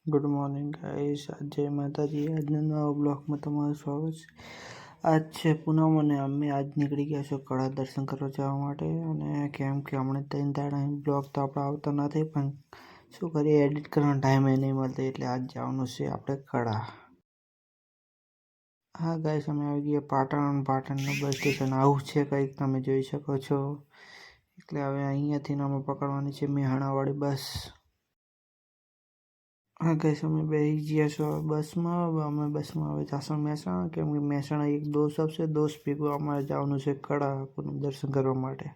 Good morning guys, જય માતાજી. આજના નવા બ્લોગમાં તમારું સ્વાગત છે. આજ છે પૂનમ અને અમે આજ નીકળી ગયા છો કળા દર્શન કરવા જવા માટે. અને કેમ કે હમણાં 3 દાડા બ્લોગ તો આપણે આવતા નથી, પણ શું કરીએ, એડિટ કરવાનો ટાઈમ નહીં મળતો, એટલે આજ જવાનું છે આપણે કળા. હા ગાઈસ, અમે આવી ગયા પાટણનું બસ સ્ટેશન આવું છે કંઈક, તમે જોઈ શકો છો. એટલે હવે અહીંયાથી અમે પકડવાની છે મેહાણાવાળી બસ. હા ગાઈસ, અમે બેસી ગયા છો બસમાં. અમે બસમાં હવે જાશું મહેસાણા, કેમ કે મહેસાણા એક દોસ્ત આવશે, દોસ્ત ભેગું અમારે જવાનું છે કળા દર્શન કરવા માટે.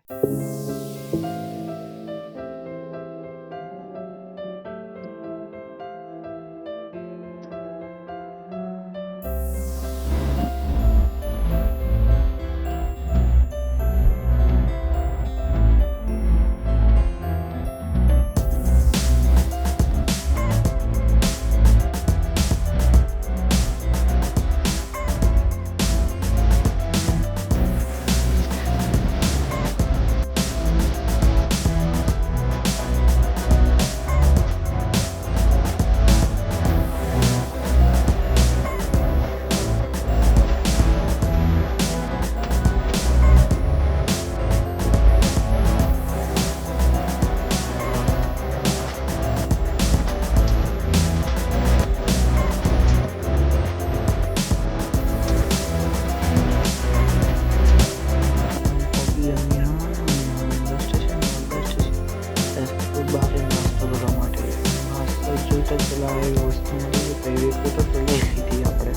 પેલા એ વસ્તુ મળી પહેરી તો લઈ લીધી આપણે.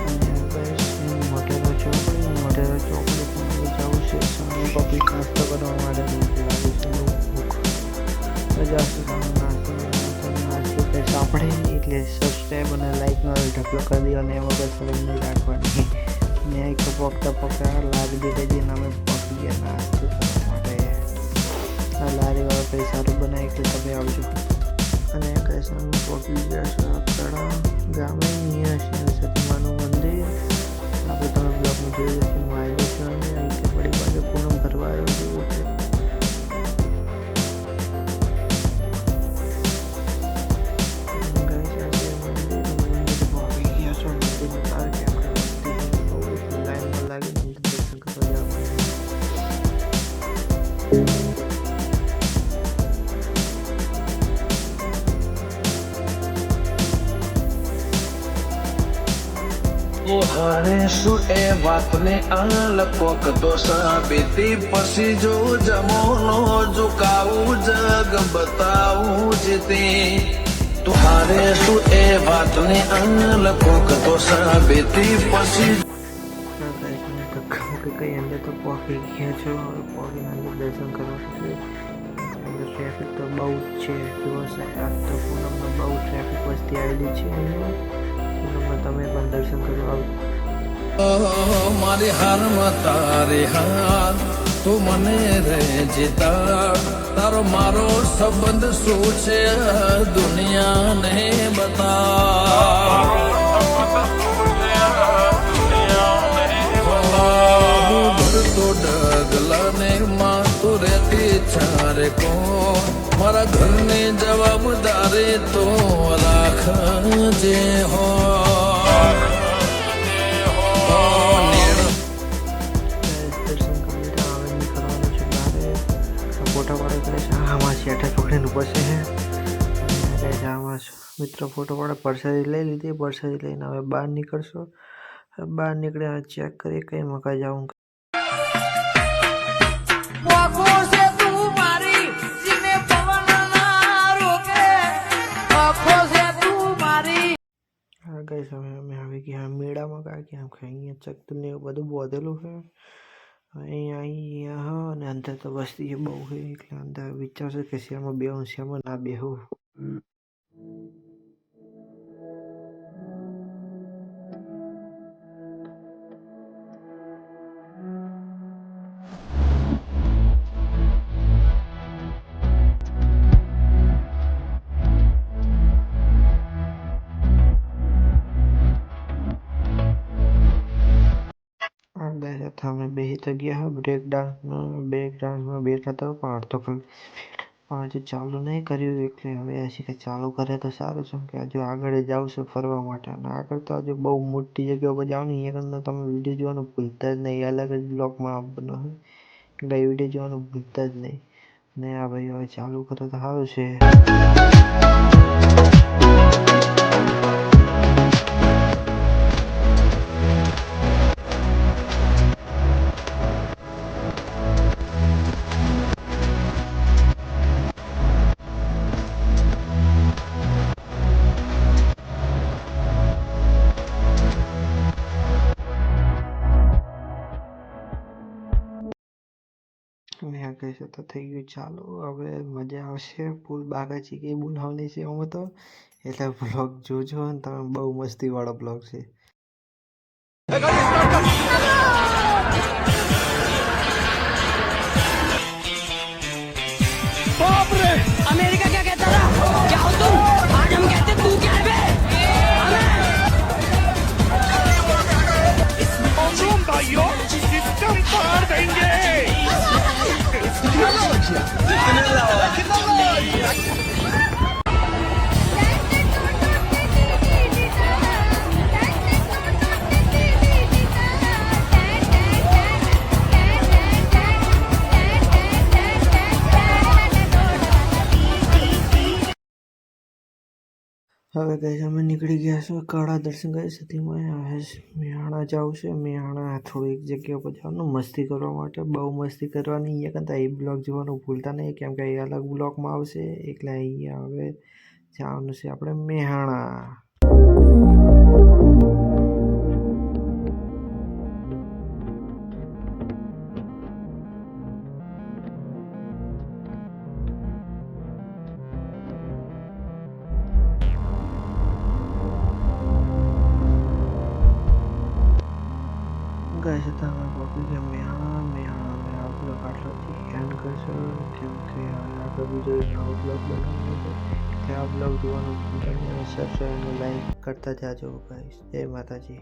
અને મોટેરા ચોકડી પણ જવું છે પબ્લિક નાસ્તો કરવા માટે. ભૂખ આપણે એટલે સબસ્ક્રાઈબ અને લાઈકનો ઢગલો કરી દો, અને એમાં બસ નહીં રાખવાની. મેં એક પકતા લાવી દીધી, અમે પકી ગયા નાસ્તો કરવા માટે. આ લારીવાળા કંઈ સારું બનાવે એટલે તમે આવજો. અને કઈ સામે પહોંચી ગયા છો કળા ગામે. અહીંયા છે સતીમાનું મંદિર. આપણે તમે બ્લોગમાં જોઈ જશે. હું આવ્યો છું અને અહીંથી બડી બાજુ પૂનમ ભરવા આવ્યો છું. હારે શું એ વાતને આ લકોક તો સાબિતી પછી જો જમોનો ઝુકાવું જગ બતાવું જતે. તુહારે શું એ વાતને આ લકોક તો સાબિતી પછી કઈ અંદર તો પહોંચી ગયા છો. પહોંચીને અંદર દર્શન કરવા છે. ટ્રાફિક તો બહુ જ છે. દિવસ આજ તો પૂનમમાં બહુ ટ્રાફિક વસ્તી આવેલી છે. પૂનમમાં તમે પણ દર્શન કરવા આવો. મારી હારમાં તારી હાર, તું મને રે જીતા. તારો મારો સંબંધ શું છે દુનિયાને બતા. તો ડગલાને માં તું રહેતી ચારે કો. મારા ઘરની જવાબદારી તો રાખજે હો. ફોટો પાડે કરે છે. આમાં શેઠે પકડીને પછી છે આમાં મિત્રો ફોટો પાડે. પરસાદી લઈ લીધી. પરસાદી લઈને હવે બહાર નીકળશો. બહાર નીકળ્યા ચેક કરીએ કઈ મકા જાઉં. હા ગઈ સમય અમે આવી ગયા મેળામાં. કારણ કે અહીંયા ચકતું ને એવું બધું બોધેલું છે. અહીંયા હા, અને અંદર તો વસ્તી બહુ છે, એટલે અંદર વિચારશે કે શેમાં બેહું શેમાં ના બેહું. અમે બેસી તો ગયા બ્રેક ડાન્સમાં બેઠા હતા, પણ અડધો કલાક હજુ ચાલુ નહીં કર્યું એટલે હવે હજી કંઈ ચાલુ કરે તો સારું છે કે હજુ આગળ જ આવશે ફરવા માટે અને આગળ તો હજુ બહુ મોટી જગ્યા પર જાવ ને અહીંયા તમે વિડીયો જોવાનું ભૂલતા જ નહીં અલગ જ બ્લોગમાં આપવાનો હોય એટલે એ વિડીયો જોવાનું ભૂલતા જ નહીં ને આ ભાઈ હવે ચાલુ કરે તો સારું છે. મેં કહીશું તો થઈ ગયું ચાલુ હવે મજા આવશે ફૂલ બાગાજી કે બોલાવવાની છે અમે તો એટલે બ્લોગ જોજો અને તમે બહુ મસ્તીવાળો બ્લોગ છે. अमेरिका क्या कहता था क्या हो तुम आज हम कहते तू क्या है बे भाइयों सिस्टम पार देंगे હવે ગઈ અમે નીકળી ગયા છે કાળા દર્શન કરી સતીમાં હવે મેહાણા જવું છે મેહાણા થોડી એક જગ્યા પર જવાનું મસ્તી કરવા માટે બહુ મસ્તી કરવાની અહીંયા કરતાં એ બ્લોગ જોવાનું ભૂલતા નહીં કેમ કે એ અલગ બ્લોગમાં આવશે એટલે અહીંયા હવે જવાનું છે આપણે મેહાણા. ગાઈસ તમે પહોંચી ગયા મેહાણા આ બ્લોગ આટલાથી એન્ડ કરશો કેમ કે આગળ બીજો એક નવો બ્લોગ બનાવવાનો છે એટલે આ બ્લોગ જોવાનું ભૂલતા નહીં સબસ્ક્રાઈબ અને લાઈક કરતા જાજો ગાઈસ. જય માતાજી.